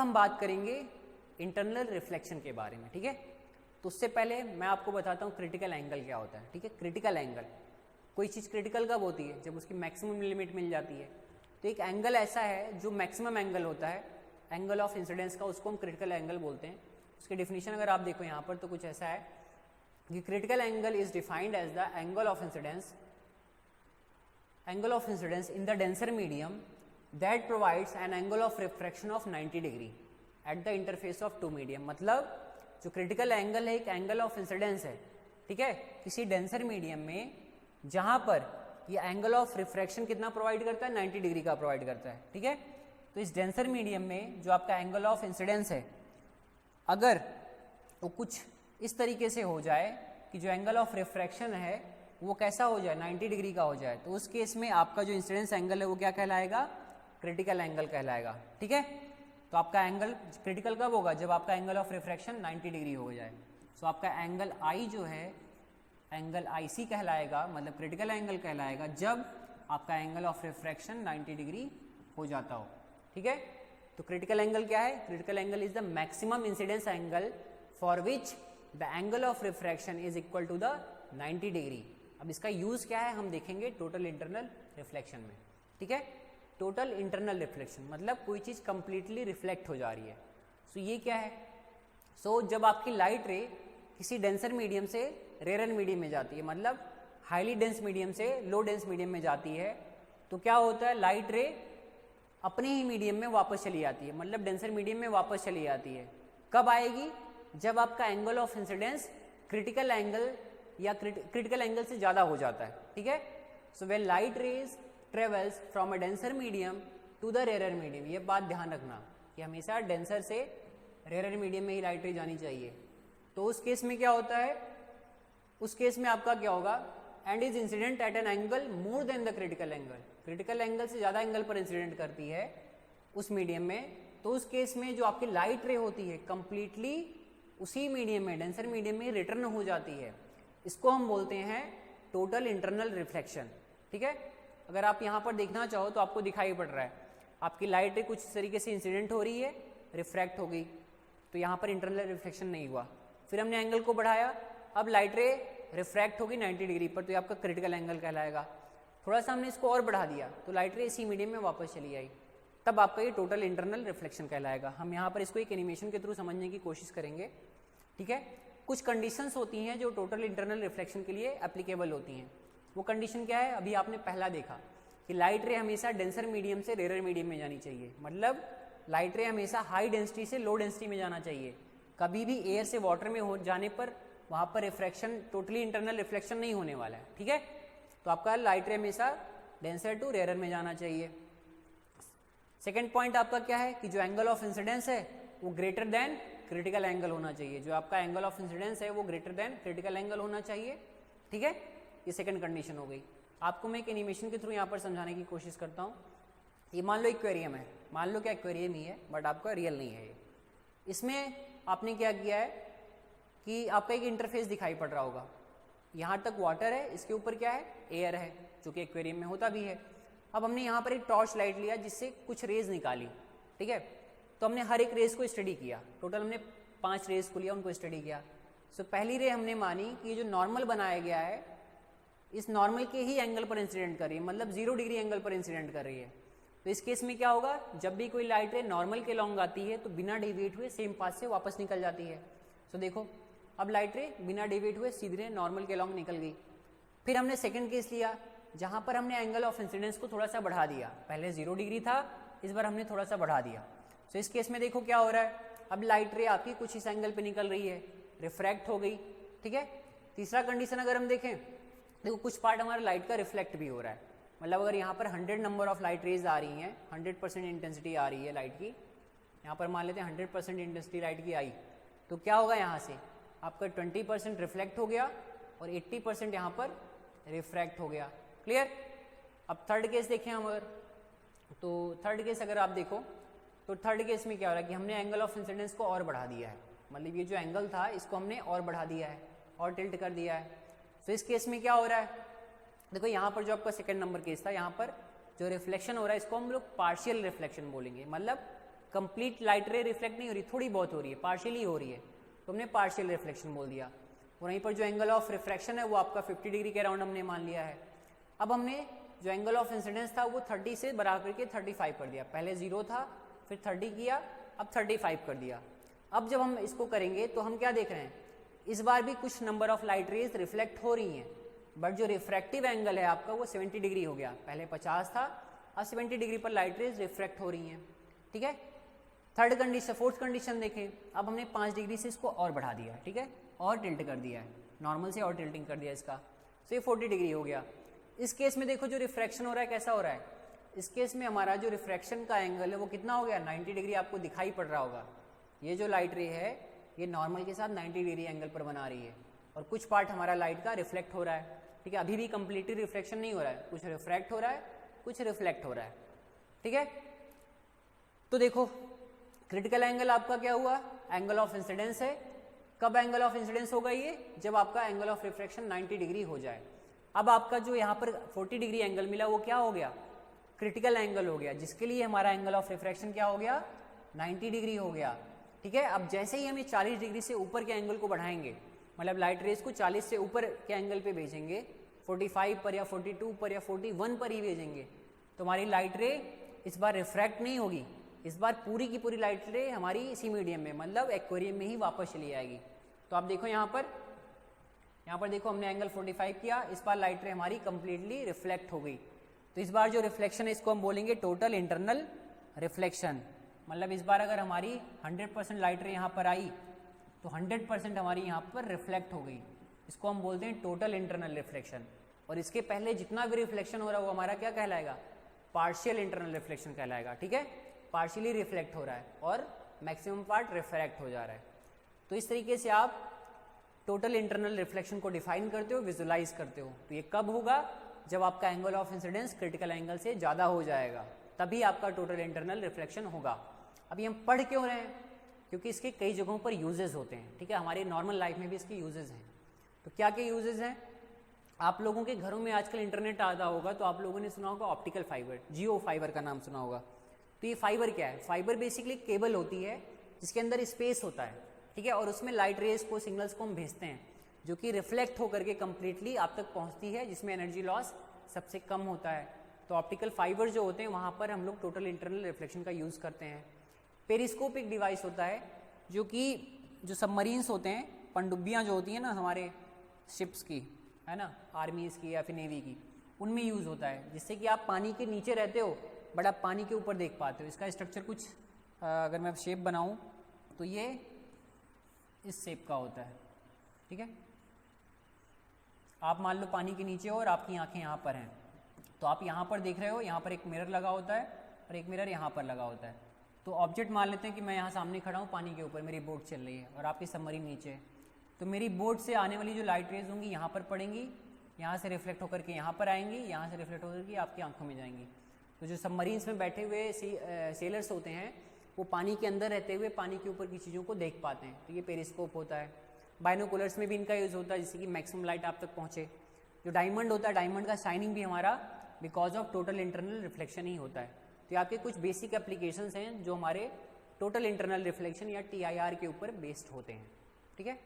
हम बात करेंगे इंटरनल रिफ्लेक्शन के बारे में, ठीक है। तो उससे पहले मैं आपको बताता हूँ क्रिटिकल एंगल क्या होता है, ठीक है। क्रिटिकल एंगल, कोई चीज़ क्रिटिकल कब होती है? जब उसकी मैक्सिमम लिमिट मिल जाती है। तो एक एंगल ऐसा है जो मैक्सिमम एंगल होता है एंगल ऑफ इंसिडेंस का, उसको हम क्रिटिकल एंगल बोलते हैं। उसकी डेफिनेशन अगर आप देखो यहाँ पर तो कुछ ऐसा है कि critical angle is defined as the angle of incidence in the denser medium that provides an angle of refraction of 90 degree at the interface of two medium। मतलब जो क्रिटिकल एंगल है एक एंगल ऑफ इंसिडेंस है, ठीक है, किसी denser medium में, जहां पर ये एंगल ऑफ रिफ्रैक्शन कितना प्रोवाइड करता है? 90 डिग्री का प्रोवाइड करता है, ठीक है। तो इस डेंसर मीडियम में जो आपका एंगल ऑफ इंसिडेंस है, अगर वो कुछ इस तरीके से हो जाए कि जो एंगल ऑफ रिफ्रैक्शन है वो कैसा हो जाए? 90 डिग्री का हो जाए, तो उस केस में आपका जो इंसिडेंस एंगल है वो क्या कहलाएगा? क्रिटिकल एंगल कहलाएगा, ठीक है। तो आपका एंगल क्रिटिकल कब होगा? जब आपका एंगल ऑफ रिफ्रैक्शन 90 डिग्री हो जाए। सो आपका एंगल आई जो है एंगल IC कहलाएगा, मतलब क्रिटिकल एंगल कहलाएगा जब आपका एंगल ऑफ रिफ्रैक्शन 90 डिग्री हो जाता हो, ठीक है। तो क्रिटिकल एंगल क्या है? Critical angle is the maximum incidence angle for which the angle of refraction is equal to the 90 degree. अब इसका यूज क्या है हम देखेंगे टोटल इंटरनल रिफ्लेक्शन में, ठीक है। टोटल इंटरनल रिफ्लेक्शन मतलब कोई चीज कंप्लीटली रिफ्लेक्ट हो जा रही है। सो ये क्या है? सो जब आपकी लाइट रे किसी डेंसर मीडियम से रेयर मीडियम में जाती है, मतलब हाईली डेंस मीडियम से लो डेंस मीडियम में जाती है, तो क्या होता है? लाइट रे अपने ही मीडियम में वापस चली जाती है, मतलब डेंसर मीडियम में वापस चली जाती है। कब आएगी? जब आपका angle of incidence critical angle या क्रिटिकल एंगल से ज्यादा हो जाता है, ठीक है। So when light rays travels from a denser medium to the rare medium, ये बात ध्यान रखना कि हमेशा डेंसर से रेयर मीडियम में ही लाइट रे जानी चाहिए। तो उस केस में क्या होता है? उस केस में आपका क्या होगा? And is incident at an angle more than the critical angle, critical angle से ज्यादा एंगल पर इंसिडेंट करती है उस मीडियम में। तो उस केस में जो आपकी लाइट रे होती है कंप्लीटली उसी मीडियम में, डेंसर मीडियम में रिटर्न हो जाती है। इसको हम बोलते हैं टोटल इंटरनल रिफ्लेक्शन, ठीक है। अगर आप यहाँ पर देखना चाहो तो आपको दिखाई पड़ रहा है आपकी लाइट रे कुछ इस तरीके से इंसिडेंट हो रही है, रिफ्रैक्ट हो गई, तो यहाँ पर इंटरनल रिफ्लेक्शन नहीं हुआ। फिर हमने एंगल को बढ़ाया, अब लाइट रे रिफ्रैक्ट होगी 90 डिग्री पर, तो ये आपका क्रिटिकल एंगल कहलाएगा। थोड़ा सा हमने इसको और बढ़ा दिया तो लाइट रे इसी मीडियम में वापस चली आई, तब आपका ये टोटल इंटरनल रिफ्लेक्शन कहलाएगा। हम यहाँ पर इसको एक एनिमेशन के थ्रू समझने की कोशिश करेंगे, ठीक है। कुछ कंडीशंस होती हैं जो टोटल इंटरनल रिफ्लेक्शन के लिए एप्लीकेबल होती हैं। वो कंडीशन क्या है? अभी आपने पहला देखा कि लाइट रे हमेशा डेंसर मीडियम से रेयर मीडियम में जानी चाहिए, मतलब लाइट रे हमेशा हाई डेंसिटी से लो डेंसिटी में जाना चाहिए। कभी भी एयर से वाटर में हो जाने पर वहां पर रिफ्लेक्शन, टोटली इंटरनल रिफ्लेक्शन नहीं होने वाला है, ठीक है। तो आपका लाइट रे हमेशा डेंसर टू रेयर में जाना चाहिए। सेकेंड पॉइंट आपका क्या है कि जो एंगल ऑफ इंसिडेंस है वो ग्रेटर देन क्रिटिकल एंगल होना चाहिए। जो आपका एंगल ऑफ इंसिडेंस है वो ग्रेटर देन क्रिटिकल एंगल होना चाहिए, ठीक है। ये सेकंड कंडीशन हो गई। आपको मैं एक एनिमेशन के थ्रू यहाँ पर समझाने की कोशिश करता हूँ। ये मान लो एक्वेरियम है, मान लो कि एक्वेरियम ही है बट आपका रियल नहीं है ये। इसमें आपने क्या किया है कि आपका एक इंटरफेस दिखाई पड़ रहा होगा, यहाँ तक वाटर है, इसके ऊपर क्या है? एयर है, जो कि एक्वेरियम में होता भी है। अब हमने यहाँ पर एक टॉर्च लाइट लिया जिससे कुछ रेज निकाली, ठीक है। तो हमने हर एक रेस को स्टडी किया, टोटल हमने 5 रेस को लिया, उनको स्टडी किया। सो पहली रे हमने मानी कि ये जो नॉर्मल बनाया गया है इस नॉर्मल के ही एंगल पर इंसिडेंट कर रही है, मतलब 0 डिग्री एंगल पर इंसिडेंट कर रही है। तो इस केस में क्या होगा? जब भी कोई लाइट रे नॉर्मल के लॉन्ग आती है तो बिना डेविएट हुए सेम पाथ से वापस निकल जाती है। सो देखो अब लाइट रे बिना डेविएट हुए सीधे नॉर्मल के लॉन्ग निकल गई। फिर हमने सेकेंड केस लिया जहाँ पर हमने एंगल ऑफ इंसिडेंस को थोड़ा सा बढ़ा दिया, पहले 0 डिग्री था, इस बार हमने थोड़ा सा बढ़ा दिया। तो इस केस में देखो क्या हो रहा है, अब लाइट रे आपकी कुछ इस एंगल पे निकल रही है, रिफ्रैक्ट हो गई, ठीक है। तीसरा कंडीशन अगर हम देखें, देखो कुछ पार्ट हमारा लाइट का रिफ्लेक्ट भी हो रहा है, मतलब अगर यहाँ पर 100 नंबर ऑफ लाइट रेज आ रही हैं, 100% इंटेंसिटी आ रही है लाइट की, यहाँ पर मान लेते हैं 100% इंटेंसिटी लाइट की आई, तो क्या होगा? यहाँ से आपका 20% रिफ्लेक्ट हो गया और 80% यहाँ पर रिफ्रैक्ट हो गया। क्लियर? अब थर्ड केस देखें हम अगर, तो थर्ड केस अगर आप देखो तो थर्ड केस में क्या हो रहा है कि हमने एंगल ऑफ इंसिडेंस को और बढ़ा दिया है, मतलब ये जो एंगल था इसको हमने और बढ़ा दिया है और टिल्ट कर दिया है। तो इस केस में क्या हो रहा है? देखो यहाँ पर जो आपका सेकंड नंबर केस था, यहाँ पर जो रिफ्लेक्शन हो रहा है इसको हम लोग पार्शियल रिफ्लेक्शन बोलेंगे, मतलब कंप्लीट लाइट रे रिफ्लेक्ट नहीं हो रही, थोड़ी बहुत हो रही है, पार्शियली हो रही है, तो हमने पार्शियल रिफ्लेक्शन बोल दिया। और वहीं पर जो एंगल ऑफ रिफ्रैक्शन है वो आपका 50 डिग्री के अराउंड हमने मान लिया है। अब हमने जो एंगल ऑफ इंसिडेंस था वो 30 से बढ़ा करके 35 कर दिया, पहले 0 था फिर 30 किया, अब 35 कर दिया। अब जब हम इसको करेंगे तो हम क्या देख रहे हैं, इस बार भी कुछ number of light rays reflect हो रही हैं, बट जो रिफ्रैक्टिव एंगल है आपका वो 70 डिग्री हो गया, पहले 50 था, अब 70 डिग्री पर लाइट रेज रिफ्रैक्ट हो रही हैं, ठीक है। थर्ड कंडीशन, फोर्थ कंडीशन देखें, अब हमने 5 डिग्री से इसको और बढ़ा दिया, ठीक है, और टिल्ट कर दिया है, नॉर्मल से और टिल्टिंग कर दिया इसका, तो ये 40 डिग्री हो गया। इस केस में देखो जो रिफ्रैक्शन हो रहा है कैसा हो रहा है, इस केस में हमारा जो रिफ्रैक्शन का एंगल है वो कितना हो गया, 90 डिग्री आपको दिखाई पड़ रहा होगा। ये जो लाइट रे है ये नॉर्मल के साथ 90 डिग्री एंगल पर बना रही है, और कुछ पार्ट हमारा लाइट का रिफ्लेक्ट हो रहा है, ठीक है, अभी भी कंप्लीटली रिफ्लेक्शन नहीं हो रहा है, कुछ रिफ्रैक्ट हो रहा है, कुछ रिफ्लेक्ट हो रहा है, ठीक है। तो देखो क्रिटिकल एंगल आपका क्या हुआ, एंगल ऑफ इंसिडेंस है। कब एंगल ऑफ इंसिडेंस होगा ये, जब आपका एंगल ऑफ रिफ्रैक्शन 90 डिग्री हो जाए। अब आपका जो यहाँ पर 40 डिग्री एंगल मिला वो क्या हो गया, क्रिटिकल एंगल हो गया, जिसके लिए हमारा एंगल ऑफ रिफ्रैक्शन क्या हो गया, 90 डिग्री हो गया, ठीक है। अब जैसे ही हम ये 40 डिग्री से ऊपर के एंगल को बढ़ाएंगे, मतलब लाइट रेज को 40 से ऊपर के एंगल पे भेजेंगे, 45 पर या 42 पर या 41 पर ही भेजेंगे, तो हमारी लाइट रे इस बार रिफ्रैक्ट नहीं होगी, इस बार पूरी की पूरी लाइट रे हमारी इसी मीडियम में, मतलब एक्वेरियम में ही वापस चली आएगी। तो आप देखो यहाँ पर देखो हमने एंगल 45 किया, इस बार लाइट रे हमारी कंप्लीटली रिफ्लेक्ट हो गई। तो इस बार जो रिफ्लेक्शन है इसको हम बोलेंगे टोटल इंटरनल रिफ्लेक्शन, मतलब इस बार अगर हमारी 100% लाइट रे यहाँ पर आई तो 100% हमारी यहाँ पर रिफ्लेक्ट हो गई, इसको हम बोलते हैं टोटल इंटरनल रिफ्लेक्शन। और इसके पहले जितना भी रिफ्लेक्शन हो रहा है वो हमारा क्या कहलाएगा, पार्शियल इंटरनल रिफ्लेक्शन कहलाएगा, ठीक है, पार्शियली रिफ्लेक्ट हो रहा है और मैक्सिमम पार्ट रिफ्रैक्ट हो जा रहा है। तो इस तरीके से आप टोटल इंटरनल रिफ्लेक्शन को डिफाइन करते हो, विजुलाइज करते हो। तो ये कब होगा, जब आपका angle of incidence critical angle से ज़्यादा हो जाएगा, तभी आपका टोटल इंटरनल रिफ्लेक्शन होगा। अभी हम पढ़ क्यों रहे हैं, क्योंकि इसके कई जगहों पर यूजेस होते हैं, ठीक है, हमारे नॉर्मल लाइफ में भी इसके यूजेस हैं। तो क्या क्या यूजेस हैं, आप लोगों के घरों में आजकल इंटरनेट आता होगा तो आप लोगों ने सुना होगा ऑप्टिकल फाइबर, जियो फाइबर का नाम सुना होगा। तो ये फाइबर क्या है, फाइबर बेसिकली केबल होती है जिसके अंदर स्पेस होता है, ठीक है, और उसमें लाइट रेज को, सिग्नल्स को हम भेजते हैं, जो कि रिफ्लेक्ट होकर के कंप्लीटली आप तक पहुंचती है, जिसमें एनर्जी लॉस सबसे कम होता है। तो ऑप्टिकल फाइबर जो होते हैं वहाँ पर हम लोग टोटल इंटरनल रिफ्लेक्शन का यूज़ करते हैं। पेरिस्कोप एक डिवाइस होता है जो कि जो सबमरीन्स होते हैं, पनडुब्बियाँ जो होती हैं ना हमारे शिप्स की, है ना, आर्मीज़ की या फिर नेवी की, उनमें यूज़ होता है, जिससे कि आप पानी के नीचे रहते हो बट आप पानी के ऊपर देख पाते हो। इसका स्ट्रक्चर कुछ अगर मैं शेप बनाऊं तो ये इस शेप का होता है, ठीक है। आप मान लो पानी के नीचे हो और आपकी आंखें यहाँ पर हैं, तो आप यहाँ पर देख रहे हो, यहाँ पर एक मिरर लगा होता है और एक मिरर यहाँ पर लगा होता है। तो ऑब्जेक्ट मान लेते हैं कि मैं यहाँ सामने खड़ा हूँ पानी के ऊपर, मेरी बोट चल रही है और आपकी सबमरीन नीचे है, तो मेरी बोट से आने वाली जो लाइट रेज होंगी यहाँ पर पड़ेंगी, यहाँ से रिफ्लेक्ट होकर के यहाँ पर आएंगी, यहाँ से रिफ्लेक्ट होकर के आपकी आंखों में जाएंगी। तो जो सबमरीन्स में बैठे हुए सेलर्स होते हैं वो पानी के अंदर रहते हुए पानी के ऊपर की चीज़ों को देख पाते हैं, तो ये पेरिस्कोप होता है। बाइनोकुलर्स में भी इनका यूज़ होता है जिससे कि मैक्सिमम लाइट आप तक पहुँचे। जो डायमंड होता है, डायमंड का शाइनिंग भी हमारा because of total internal reflection ही होता है। तो आपके कुछ बेसिक एप्लीकेशंस हैं जो हमारे टोटल इंटरनल रिफ्लेक्शन या TIR के ऊपर बेस्ड होते हैं, ठीक है।